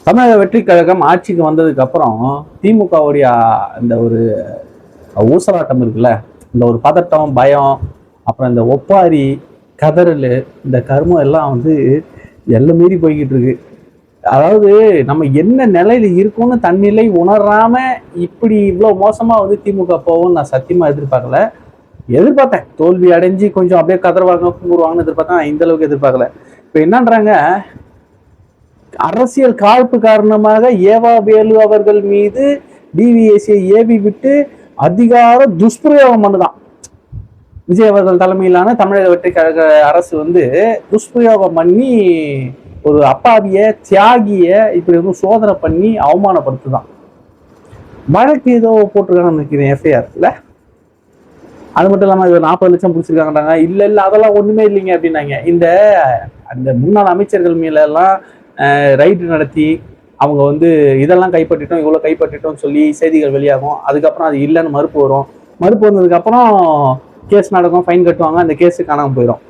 தமிழக வெற்றி கழகம் ஆட்சிக்கு வந்ததுக்கு அப்புறம் திமுகவுடைய இந்த ஒரு ஊசலாட்டம் இருக்குல்ல, இந்த ஒரு பதட்டம், பயம், அப்புறம் இந்த ஒப்பாரி, கதறல், இந்த கர்மம் எல்லாம் வந்து எல்லை மீறி போய்கிட்டு இருக்கு. அதாவது நம்ம என்ன நிலையில இருக்கோம்னு தன்னிலை உணராம இப்படி இவ்வளவு மோசமா வந்து திமுக போகும்னு நான் சத்தியமா எதிர்பார்க்கல. எதிர்பார்த்தேன் தோல்வி அடைஞ்சு கொஞ்சம் அப்படியே கதறுவாங்க கும்பிடுவாங்கன்னு எதிர்பார்த்தேன். இந்த அளவுக்கு எதிர்பார்க்கல. இப்ப என்னன்றாங்க, அரசியல் காழ்ப்பு காரணமாக ஏவா வேலு அவர்கள் மீது டிவிஎஸ்ஐ ஏவி விட்டு அதிகார துஷ்பிரயோகம் பண்ணுதான். விஜய் அவர்கள் தலைமையிலான தமிழக வெற்றி கழக அரசு வந்து துஷ்பிரயோகம் பண்ணி ஒரு அப்பாவிய தியாகிய இப்படி வந்து சோதனை பண்ணி அவமானப்படுத்துதான். வழக்கு ஏதோ போட்டிருக்காங்கன்னு நினைக்கிறேன், எஃப்ஐஆர் இல்ல. அது மட்டும் இல்லாம இது 40 லட்சம் பிடிச்சிருக்காங்கன்றாங்க. இல்ல அதெல்லாம் ஒண்ணுமே இல்லைங்க அப்படின்னாங்க. அந்த முன்னாள் அமைச்சர்கள் மேல எல்லாம் ரைடு நடத்தி அவங்க வந்து இதெல்லாம் கைப்பற்றிட்டோம், இவ்வளவு கைப்பற்றிட்டோம்னு சொல்லி செய்திகள் வெளியாகும். அதுக்கப்புறம் அது இல்லைன்னு மறுப்பு வரும். மறுப்பு வந்ததுக்கு அப்புறம் கேஸ் நடக்கும், ஃபைன் கட்டுவாங்க, அந்த கேஸ் காணாம போயிடும்.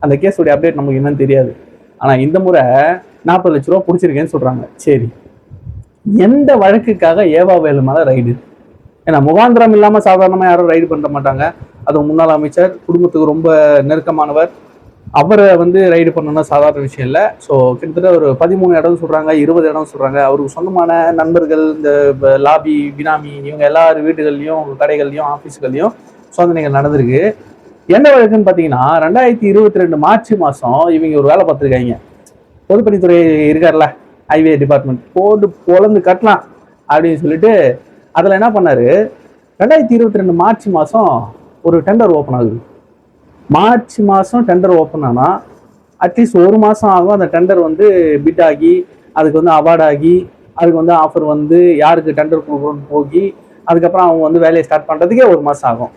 அந்த கேஸோடைய அப்டேட் நமக்கு என்னன்னு தெரியாது. ஆனா இந்த முறை 40 லட்ச ரூபா பிடிச்சிருக்கேன்னு சொல்றாங்க. சரி, எந்த வழக்குக்காக ஏவா வேலு மேல ரைடு? ஏன்னா முகாந்திரம் இல்லாம சாதாரணமா யாரும் ரைடு பண்ண மாட்டாங்க. அது முன்னாள் அமைச்சர், குடும்பத்துக்கு ரொம்ப நெருக்கமானவர், அவரை வந்து ரைடு பண்ணணும்னா சாதாரண விஷயம் இல்லை. ஸோ கிட்டத்தட்ட ஒரு 13 இடம் சொல்றாங்க, 20 இடம் சொல்றாங்க. அவருக்கு சொந்தமான நண்பர்கள், இந்த லாபி, பினாமி, இவங்க எல்லார் வீடுகள்லையும், கடைகள்லையும், ஆஃபீஸுகள்லையும் சோதனைகள் நடந்திருக்கு. என்ன வழக்குன்னு பார்த்தீங்கன்னா, 2022 மார்ச் மாதம் இவங்க ஒரு வேலை பார்த்துருக்காங்க. பொதுப்பணித்துறை இருக்கார்ல, ஹைவே டிபார்ட்மெண்ட், போட்டு பொழந்து கட்டலாம் அப்படின்னு சொல்லிட்டு அதில் என்ன பண்ணாரு, 2022 மார்ச் மாதம் ஒரு டெண்டர் ஓப்பன் ஆகுது. மார்ச் மாதம் டெண்டர் ஓப்பன் ஆனால் அட்லீஸ்ட் ஒரு மாதம் ஆகும் அந்த டெண்டர் வந்து பிட் ஆகி, அதுக்கு வந்து அவார்ட் ஆகி, அதுக்கு வந்து ஆஃபர் வந்து யாருக்கு டெண்டர் கொடுக்கணும்னு போகி, அதுக்கப்புறம் அவங்க வந்து வேலையை ஸ்டார்ட் பண்ணுறதுக்கே ஒரு மாதம் ஆகும்.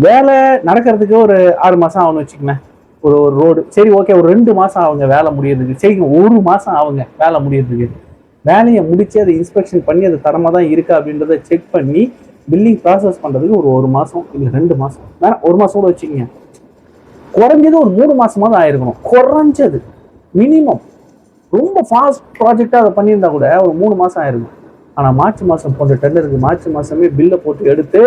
வேலை நடக்கிறதுக்கு ஒரு 6 மாதம் ஆகும்னு வச்சுக்கோங்க. ஒரு ரோடு சரி ஓகே, ஒரு 2 மாதம் ஆகுங்க வேலை முடியறதுக்கு. சரி, ஒரு மாதம் ஆகுங்க வேலை முடியறதுக்கு. வேலையை முடிச்சு அதை இன்ஸ்பெக்ஷன் பண்ணி அது தரமாக தான் இருக்கா அப்படின்றத செக் பண்ணி பில்லிங் ப்ராசஸ் பண்ணுறதுக்கு ஒரு மாதம் இல்லை 2 மாதம், வேணாம் ஒரு மாதம் கூட வச்சுக்கோங்க. குறைஞ்சது ஒரு 3 மாசமாவது ஆயிருக்கணும், குறைஞ்சது மினிமம். ரொம்ப ஃபாஸ்ட் ப்ராஜெக்டாக அதை பண்ணியிருந்தா கூட ஒரு 3 மாதம் ஆயிருக்கும். ஆனால் மார்ச் மாதம் போன்ற டெண்டருக்கு மார்ச் மாதமே பில்லை போட்டு எடுத்து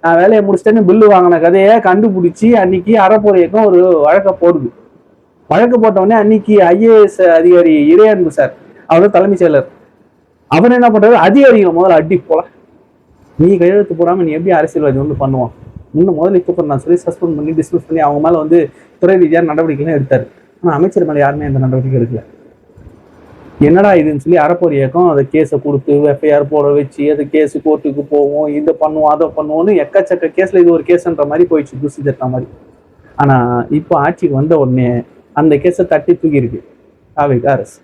நான் வேலையை முடிச்சிட்டேன்னு பில்லு வாங்கின கதையை கண்டுபிடிச்சி அன்னைக்கு அறப்போர் இயக்கம் ஒரு வழக்கை போடுது. வழக்கு போட்டவொடனே அன்னைக்கு ஐஏஎஸ் அதிகாரி இறையன்பு சார், அவர் தலைமைச் செயலர், அவர் என்ன பண்றாரு, அதிகாரிகளை முதல்ல அடி போல, நீ கையெழுத்து போடாம நீ எப்படி அரசியல்வாதி வந்து பண்ணுவான், இன்னும் முதல்ல கூப்பிட்டு நான் சொல்லி சஸ்பெண்ட் பண்ணி டிஸ்மிஸ் பண்ணி அவங்க மேல வந்து துறை ரீதியான நடவடிக்கைலாம் எடுத்தாரு. ஆனா அமைச்சர் மேல யாருமே அந்த நடவடிக்கை எடுக்கல. என்னடா இதுன்னு சொல்லி அறப்போர் இயக்கம் அதை கேஸை கொடுத்து எஃப்ஐஆர் போட வச்சு அது கேஸ் கோர்ட்டுக்கு போவோம், இதை பண்ணுவோம் அதை பண்ணுவோம்னு எக்கச்சக்க கேஸ்ல இது ஒரு கேஸ்ன்ற மாதிரி போயிடுச்சு, தூசி தட்ட மாதிரி. ஆனா இப்போ ஆட்சிக்கு வந்த உடனே அந்த கேஸை தட்டி தூக்கி இருக்கு அரசு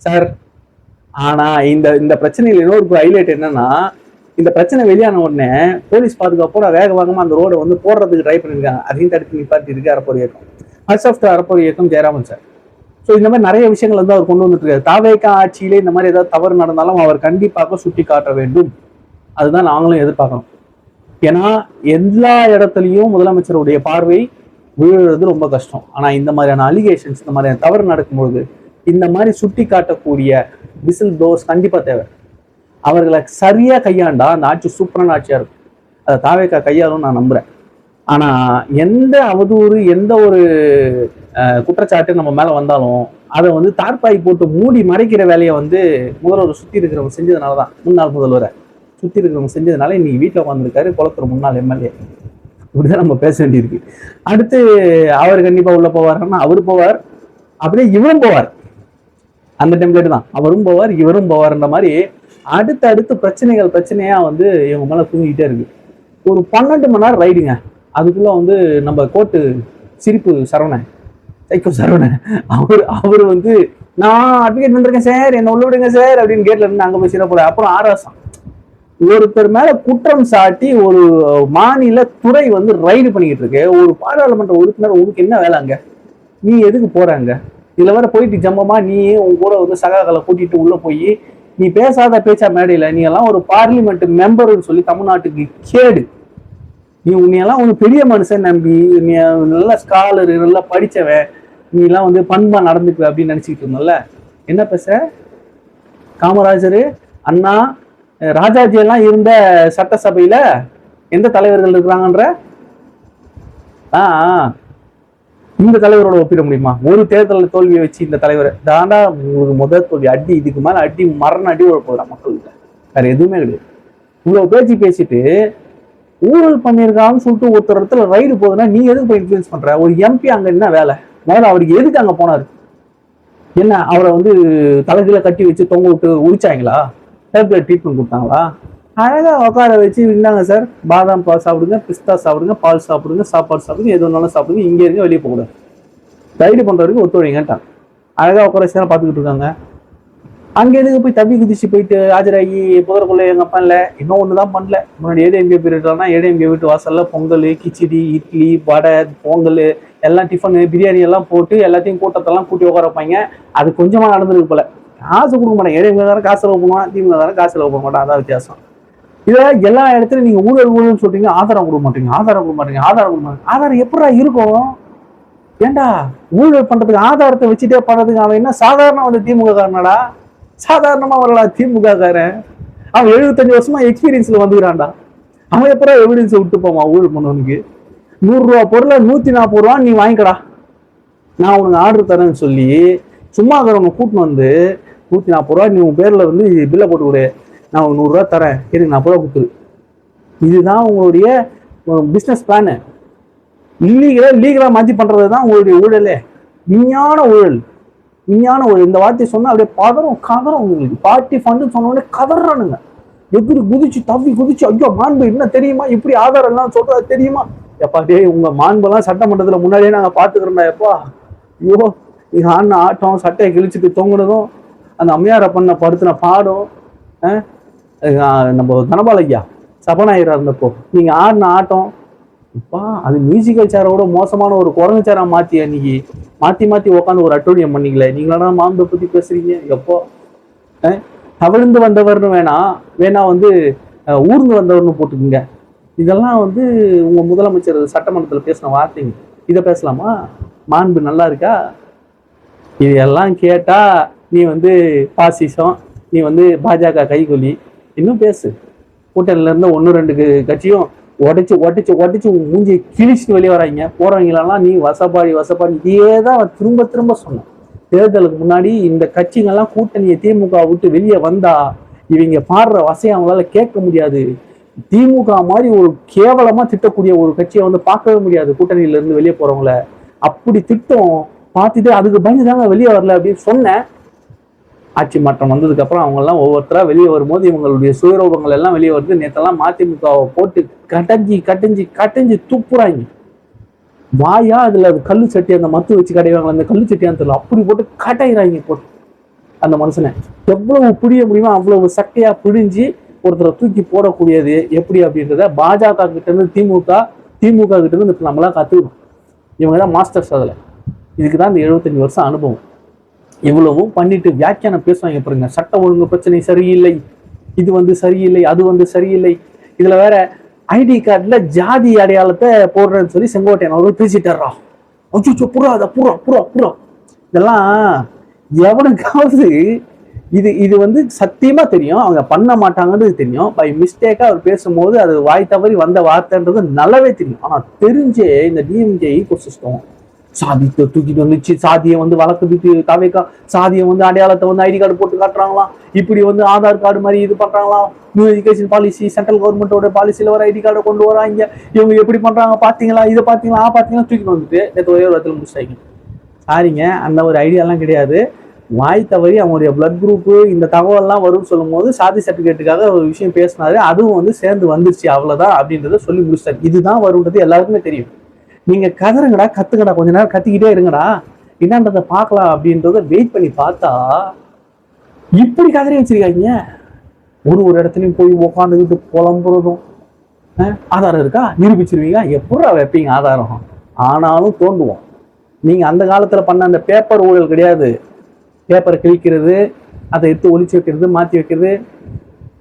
சார். ஆனா இந்த பிரச்சனையில இன்னொரு ஹைலைட் என்னன்னா, இந்த பிரச்சனை வெளியான உடனே போலீஸ் பாதுகாப்போட வேகமா அந்த ரோடை வந்து போடுறதுக்கு ட்ரை பண்ணிருக்காங்க. அதையும் தடுத்து நிப்பாட்டி இருக்கு அறப்போர் இயக்கம், அறப்போர் இயக்கம் ஜெயராமன் சார். ஸோ இந்த மாதிரி நிறைய விஷயங்கள் வந்து அவர் கொண்டு வந்துட்டு இருக்காரு. தாவேகா ஆட்சியிலே இந்த மாதிரி ஏதாவது தவறு நடந்தாலும் அவர் கண்டிப்பாக சுட்டி காட்ட வேண்டும். அதுதான் நாங்களும் எதிர்பார்க்கணும். ஏன்னா எல்லா இடத்துலையும் முதலமைச்சருடைய பார்வை விழுறது ரொம்ப கஷ்டம். ஆனா இந்த மாதிரியான அலிகேஷன்ஸ், இந்த மாதிரியான தவறு நடக்கும்பொழுது இந்த மாதிரி சுட்டி காட்டக்கூடிய விசில் ப்ளோவர்ஸ் கண்டிப்பா தேவை. அவர்களை சரியா கையாண்டா அந்த ஆட்சி சூப்பரான ஆட்சியா இருக்கும். அதை தாவேக்கா கையாளும் நான் நம்புறேன். ஆனா எந்த அவதூறு, எந்த ஒரு குற்றச்சாட்டு நம்ம மேல வந்தாலும் அதை வந்து தார்பாய் போட்டு மூடி மறைக்கிற வேலையை வந்து முதல்வர் சுத்தி இருக்கிறவங்க செஞ்சதுனாலதான், முன்னாள் முதல்வரை சுத்தி இருக்கிறவங்க செஞ்சதுனால இன்னைக்கு வீட்டுல உட்காந்துருக்காரு குளத்தூர் முன்னாள் எம்எல்ஏ. இப்படிதான் நம்ம பேச வேண்டியிருக்கு. அடுத்து அவர் கண்டிப்பா உள்ள போவாருன்னா அவரு போவார், அப்படியே இவரும் போவார். அந்த டெம்ப்ளேட் தான், அவரும் போவார் இவரும் போவார்ன்ற மாதிரி அடுத்து பிரச்சனையா வந்து இவங்க மேல தூங்கிக்கிட்டே இருக்கு. ஒரு 12 மணி நேரம் ரைடுங்க. அதுக்குள்ள வந்து நம்ம கோர்ட்டு சிரிப்பு சரவணன், சைக்கோ சரவணன், அவர் வந்து நான் அட்வொகேட் பண்ணிருக்கேன் சார், என்ன உள்ள விடுங்க சார் அப்படின்னு கேட்ல இருந்து அங்க போய் சிறப்பு. அப்புறம் ஆராசம் ஒருத்தர் மேல குற்றம் சாட்டி ஒரு மாநில துறை வந்து ரைடு பண்ணிக்கிட்டு இருக்கு. ஒரு பாராளுமன்ற உறுப்பினர், உனக்கு என்ன வேலை அங்க, நீ எதுக்கு போறாங்க? இதுல வேற போயிட்டு ஜம்பமா நீ உங்க கூட வந்து சகாக்களை கூட்டிட்டு உள்ள போய் நீ பேசாத பேச்சா மேடையில நீ எல்லாம் ஒரு பார்லிமெண்ட் மெம்பர்னு சொல்லி தமிழ்நாட்டுக்கு கேடு. நீ உன்னையெல்லாம் ஒரு பெரிய மனுஷன் நம்பி, நீ நல்ல ஸ்காலரு, நல்லா படிச்சவன், நீ எல்லாம் வந்து பண்பா நடந்துக்குவ அப்படின்னு நினைச்சுக்கிட்டு இருந்தல, என்ன பேச? காமராஜர், அண்ணா, ராஜாஜி எல்லாம் இருந்த சட்டசபையில எந்த தலைவர்கள் இருக்கிறாங்கன்ற இந்த தலைவரோட ஒப்பிட முடியுமா? ஒரு தேர்தல் தோல்வியை வச்சு இந்த தலைவரை தாண்டா ஒரு முதல் தோல்வி அடி, இதுக்கு மேல அடி மரண அடி போகிறான் மக்கள்கிட்ட, வேற எதுவுமே கிடையாது. இவ்வளவு பேச்சு பேசிட்டு ஊழல் பண்ணியிருக்கான்னு சொல்லிட்டு ஒருத்தர் இடத்துல ரைடு போகுதுன்னா நீ எதுக்கு போய் இன்ஃபுளுன்ஸ் பண்ற? ஒரு எம்பி அங்க என்ன வேலை? முதல்ல அவருக்கு எதுக்கு அங்க போனாரு? என்ன அவரை வந்து தலைகீழ கட்டி வச்சு தொங்க விட்டு உரிச்சாங்களா? டேப்லெட் ட்ரீட்மெண்ட் கொடுத்தாங்களா? அழகா உட்கார வச்சு இருந்தாங்க சார், பாதாம் பால் சாப்பிடுங்க, பிஸ்தா சாப்பிடுங்க, பால் சாப்பிடுங்க, சாப்பாடு சாப்பிடுங்க, எது ஒன்றாலும் சாப்பிடுங்க, இங்கே இருங்க, வெளியே போகக்கூடாது, ரைடு பண்றதுக்கு ஒத்துழைங்கட்டான். அழகா உட்கார வச்சு பார்த்துக்கிட்டு இருக்காங்க. அங்க எதுக்கு போய் தம்பி குதிச்சு போயிட்டு ஆஜராகி புதற்குள்ள எங்க அப்பா இல்லை இன்னும் ஒண்ணுதான் பண்ணல. முன்னாடி ஏடிஎம்கே பீரியட்னா ஏடிஎம்கே வீட்டு வாசல்ல பொங்கல், கிச்சடி, இட்லி, வடை, பொங்கல் எல்லாம் டிஃபனு, பிரியாணி எல்லாம் போட்டு எல்லாத்தையும் கூட்டத்தெல்லாம் கூட்டி உட்கார வைப்பாங்க. அது கொஞ்சமா நடந்திருக்கு போல. காசு கொடுக்க மாட்டேன், ஏடிஎம்கே காசு செலவு பண்ணுவான், திமுக காசு செலவு பண்ண மாட்டான், அதான் வித்தியாசம். இதை எல்லா இடத்துலையும் நீங்க ஊழல் ஊழல்னு சொல்றீங்க, ஆதாரம் கொடுக்க மாட்டீங்க, ஆதாரம் கொடுக்க மாட்டீங்க, ஆதாரம் கொடுக்க மாட்டீங்க. ஆதாரம் எப்படா இருக்கும்? ஏண்டா ஊழல் பண்றதுக்கு ஆதாரத்தை வச்சுட்டே பண்றதுக்கு அவன் என்ன சாதாரண வந்து திமுக காரனடா? சாதாரணமா வரலாம் திமுக காரன். அவன் 75 வருஷமா எக்ஸ்பீரியன்ஸ்ல வந்துக்கிறான்டா. அவன் எப்படா எவிடன்ஸ் விட்டு போவான் ஊழல் பண்ணவனுக்கு? 100 ரூபா பொருளை 140 ரூபா நீ வாங்கிக்கடா, நான் உனக்கு ஆர்டர் தரேன்னு சொல்லி சும்மா இருக்கிறவங்க கூட்டின்னு வந்து 140 ரூபா நீ உன் பேர்ல வந்து பில்லை போட்டு கொடு, நான் ஒரு 100 ரூபா தரேன், எனக்கு 40 ரூபா கொடுத்துரு. இதுதான் உங்களுடைய பிசினஸ் பிளானு. லீகலா மாற்றி பண்றதுதான் உங்களுடைய ஊழலே. விஞ்ஞான ஊழல், விஞ்ஞான ஊழல். இந்த வார்த்தையை சொன்னா அப்படியே கதறும் உங்களுக்கு. பார்ட்டி ஃபண்டு சொன்ன உடனே கதறானுங்க, எப்படி குதிச்சு தவி குதிச்சு, ஐயோ மாண்பு என்ன தெரியுமா, இப்படி ஆதாரம் எல்லாம் சொல்றது தெரியுமா? எப்பா டே உங்க மாண்பெல்லாம் சட்டமன்றத்துல முன்னாடியே நாங்க பாத்துக்கிறோம்டா. எப்பா ஐயோ நீங்க ஆடின ஆட்டம், சட்டையை கிழிச்சிட்டு தொங்குனதும், அந்த அம்மையாரை பண்ண படுத்தின பாடம், நம்ம தனபாலையா சபாநாயகராக இருந்தப்போ நீங்க ஆடின ஆட்டம், இப்பா அது மியூசிக்கல் சேரோட மோசமான ஒரு குரங்கு சேரா மாத்தி அன்னைக்கு மாத்தி உட்காந்து ஒரு அட்டோடியம் பண்ணீங்களே, நீங்களா மாண்பை பத்தி பேசுறீங்க? எப்போ தவிழ்ந்து வந்தவர்னு வேணா வந்து ஊர்ந்து வந்தவர்னு போட்டுக்குங்க. இதெல்லாம் வந்து உங்க முதலமைச்சர் சட்டமன்றத்தில் பேசின வார்த்தைங்க. இதை பேசலாமா? மாண்பு நல்லா இருக்கா? இதெல்லாம் கேட்டா நீ வந்து பாசிசம், நீ வந்து பாஜக கைகொல்லி, இன்னும் பேசு. கூட்டணில இருந்து 1-2 கட்சியும் உடைச்சு மூஞ்சி கிழிச்சிட்டு வெளியே வராங்க. போறவங்களெல்லாம் நீ வசப்பாடி இதையே தான் திரும்ப சொன்னேன். தேர்தலுக்கு முன்னாடி இந்த கட்சிகள்லாம் கூட்டணியை திமுக விட்டு வெளியே வந்தா இவங்க பாடுற வசையை அவங்களால கேட்க முடியாது. திமுக மாதிரி ஒரு கேவலமா திட்டக்கூடிய ஒரு கட்சியை வந்து பார்க்கவே முடியாது கூட்டணியில இருந்து வெளியே போறவங்கள. அப்படி திட்டம் பார்த்துட்டு அதுக்கு பயந்துதாங்க வெளியே வரல அப்படின்னு சொன்னேன். ஆட்சி மாற்றம் வந்ததுக்கு அப்புறம் அவங்க எல்லாம் ஒவ்வொருத்தரா வெளியே வரும்போது இவங்களுடைய சுயரூபங்கள் எல்லாம் வெளியே வருது. நேற்றெல்லாம் மதிமுகவை போட்டு கட்டஞ்சி துப்புறாங்க. வாயா அதுல அது கல்லு சட்டி, அந்த மத்து வச்சு கடைவாங்க, அந்த கல்லு சட்டியான்னு தெரியல, அப்படி போட்டு கட்டைறாங்க. போட்டு அந்த மனுஷனை எவ்வளவு பிடிய முடியுமோ அவ்வளவு சக்கையா பிடிஞ்சி ஒருத்தரை தூக்கி போடக்கூடியது எப்படி அப்படின்றத பாஜக கிட்ட இருந்து திமுக கிட்ட இருந்து நம்மளாம் கத்துக்கணும். இவங்கதான் மாஸ்டர்ஸ் அதுல. இதுக்குதான் இந்த 75 வருஷம் அனுபவம். இவ்வளவும் பண்ணிட்டு வியாக்கியானம் பேசுவாங்க பாருங்க. சட்ட ஒழுங்கு பிரச்சனை சரியில்லை, இது வந்து சரியில்லை, அது வந்து சரியில்லை. இதுல வேற ஐடி கார்டுல ஜாதி அடையாளத்தை போடுறேன்னு சொல்லி செங்கோட்டையன் அவர்கள் பேசிட்டாரா. அச்சோ புறா இதெல்லாம் எவனுக்காவது இது வந்து சத்தியமா தெரியும், அவங்க பண்ண மாட்டாங்கன்றது தெரியும். பை மிஸ்டேக்கா அவர் பேசும்போது அது வாய் தவறி வந்த வார்த்தைன்றது நல்லாவே தெரியும். ஆனா தெரிஞ்சே இந்த டிஎம்கே ஈகோசிஸ்டம் சாதித்தை தூக்கிட்டு வந்துச்சு, சாதியை வந்து வளர்க்குறதுக்கு தவைக்கா சாதியை வந்து அடையாளத்தை வந்து ஐடி கார்டு போட்டு காட்டுறாங்களாம், இப்படி வந்து ஆதார் கார்டு மாதிரி இது பண்றாங்களாம், நியூ எஜுகேஷன் பாலிசி சென்ட்ரல் கவர்மெண்டோட பாலிசியில வர ஐடி கார்டை கொண்டு வராங்க, இவங்க எப்படி பண்றாங்க பாத்தீங்களா, இதை பாத்தீங்களா தூக்கிட்டு வந்துட்டு நேற்று ஒரே ஒரு இடத்துல முடிச்சாங்க. சாரிங்க, அந்த ஒரு ஐடியாலாம் கிடையாது. வாய் தவறி அவங்களுடைய பிளட் குரூப்பு இந்த தகவல்லாம் வரும்னு சொல்லும் போது சாதி சர்டிபிகேட்டுக்காக ஒரு விஷயம் பேசினாரு, அதுவும் வந்து சேர்ந்து வந்துருச்சு, அவ்வளவுதான் அப்படின்றத சொல்லி முடிச்சாரு. இதுதான் வரும்ன்றது எல்லாருக்குமே தெரியும். நீங்க கதறுங்கடா, கத்துங்கடா, கொஞ்ச நேரம் கத்திக்கிட்டே இருங்கடா, என்னன்றதை பார்க்கலாம் அப்படின்றத வெயிட் பண்ணி பார்த்தா இப்படி கதறி வச்சிருக்காங்க. ஒரு இடத்துலையும் போய் உட்காந்துக்கிட்டு புலம்புறதும், ஆதாரம் இருக்கா நிரூபிச்சிருவீங்க, எப்படா வைப்பீங்க ஆதாரம்? ஆனாலும் தோண்டுவோம். நீங்க அந்த காலத்துல பண்ண அந்த பேப்பர் ஊழல் கிடையாது. பேப்பர் கிழிக்கிறது, அதை எடுத்து ஒழிச்சு வைக்கிறது, மாற்றி வைக்கிறது.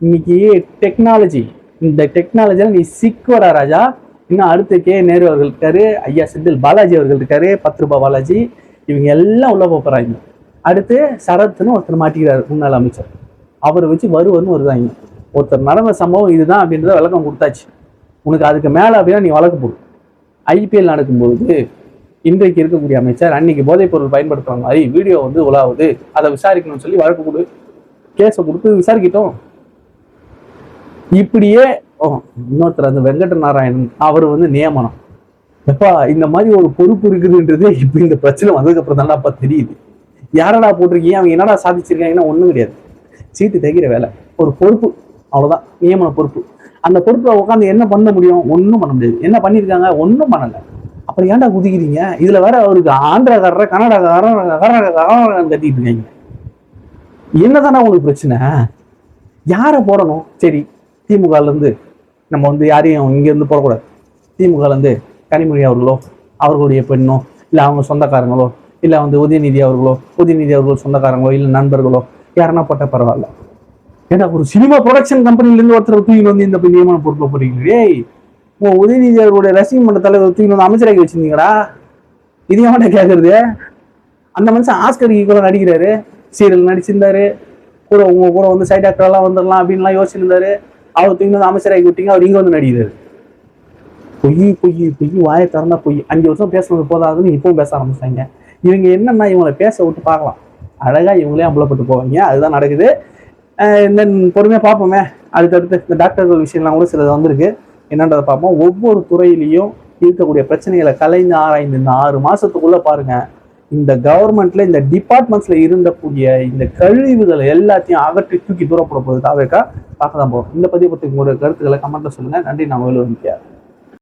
இன்னைக்கு டெக்னாலஜி, இந்த டெக்னாலஜியில் நீ சிக்குவடா ராஜா. இன்னும் அடுத்து கே நேரு அவர்கள் இருக்காரு, ஐயா செந்தில் பாலாஜி அவர்கள் இருக்காரு, 10 ரூபாய் பாலாஜி, இவங்க எல்லாம் உள்ள போறாங்க. அடுத்து சரத்னு ஒருத்தர் மாட்டிக்கிறாரு, முன்னாள் அமைச்சர். அவரை வச்சு வருவன்னு வருதாங்க. ஒருத்தர் நடந்த சம்பவம் இதுதான் அப்படின்றத விளக்கம் கொடுத்தாச்சு. உனக்கு அதுக்கு மேல அப்படின்னா நீ வழக்கு போடு. ஐபிஎல் நடக்கும்போது இன்றைக்கு இருக்கக்கூடிய அமைச்சர் அன்னைக்கு போதைப் பொருள் பயன்படுத்துற மாதிரி வீடியோ வந்து உலாவுது, அதை விசாரிக்கணும்னு சொல்லி வழக்கு கொடு, கேஸை கொடுத்து விசாரிக்கிட்டோம். இப்படியே இன்னொருத்தர் அந்த வெங்கட நாராயணன் அவர் வந்து நியமனம். எப்பா இந்த மாதிரி ஒரு பொறுப்பு இருக்குதுன்றது இப்ப இந்த பிரச்சனை வந்ததுக்கு அப்புறம் தானே அப்ப தெரியுது. யாரடா போட்டிருக்கீங்க, அவங்க என்னடா சாதிச்சிருக்காங்கன்னா ஒண்ணும் கிடையாது, சீட்டு தைக்கிற வேலை, ஒரு பொறுப்பு, அவ்வளவுதான், நியமன பொறுப்பு. அந்த பொறுப்புல உட்காந்து என்ன பண்ண முடியும், ஒன்றும் பண்ண முடியாது. என்ன பண்ணியிருக்காங்க, ஒன்றும் பண்ணல. அப்புறம் ஏன்டா குதிக்கிறீங்க? இதுல வேற அவருக்கு ஆந்திராக்காரர கர்நாடகாரன் கத்திட்டு இருக்காங்க. என்னதானே உங்களுக்கு பிரச்சனை? யாரை போடணும்? சரி, திமுகல இருந்து நம்ம வந்து யாரையும் இங்க இருந்து போடக்கூடாது. திமுகல இருந்து கனிமொழி அவர்களோ, அவர்களுடைய பெண்ணோ, இல்லை அவங்க சொந்தக்காரங்களோ, இல்லை வந்து உதயநிதி அவர்களோ சொந்தக்காரங்களோ, இல்லை நண்பர்களோ யாருன்னா போட்ட பரவாயில்ல. ஏன்னா ஒரு சினிமா ப்ரொடக்ஷன் கம்பெனிலேருந்து ஒருத்தர் தூக்கிட்டு வந்து இந்த நியமன பொறுப்பை போறீங்களே. உதயநிதி அவர்களுடைய ரசிகம் மன்ற தலைவர் தூக்கிட்டு வந்து அமைச்சராகி வச்சிருந்தீங்களா? இது ஏமாட்ட கேட்கறது? அந்த மனுஷன் ஆஸ்கர் ஈக்குவலா நடிக்கிறாரு, சீரியல் நடிச்சிருந்தாரு, கூட உங்க கூட வந்து சைட் ஆக்டர் எல்லாம் வந்துடலாம் அப்படின்லாம் யோசிச்சிருந்தாரு. அவர் தூக்கி வந்து அமைச்சராகி விட்டீங்க, அவர் இங்க வந்து நடிக்கிறாரு. பொய் வாயை திறந்தா பொய். 5 வருஷம் பேசுனது போதாதுன்னு இப்பவும் பேச ஆரம்பிச்சாங்க. இவங்க என்னன்னா இவங்களை பேச விட்டு பார்க்கலாம், அழகா இவங்களே அம்பலப்பட்டு போவாங்க. அதுதான் நடக்குது. இந்த பொறுமையா பார்ப்போமே. அடுத்தடுத்து இந்த டாக்டர்கள் விஷயம்லாம் கூட சிலது வந்திருக்கு, என்னன்றதை பார்ப்போம். ஒவ்வொரு துறையிலையும் இருக்கக்கூடிய பிரச்சனைகளை கலைந்து ஆராய்ந்து இந்த 6 மாசத்துக்குள்ள பாருங்க, இந்த கவர்மெண்ட்ல இந்த டிபார்ட்மெண்ட்ஸ்ல இருந்தக்கூடிய இந்த கழிவுகளை எல்லாத்தையும் அகற்றி தூக்கி தூரப்பட போகுது. பார்க்க தான் போறோம். இந்த பதிவை பற்றி உங்களுடைய கருத்துக்களை கமெண்ட்ல சொல்லுங்க. நன்றி. நான் வேலூர்.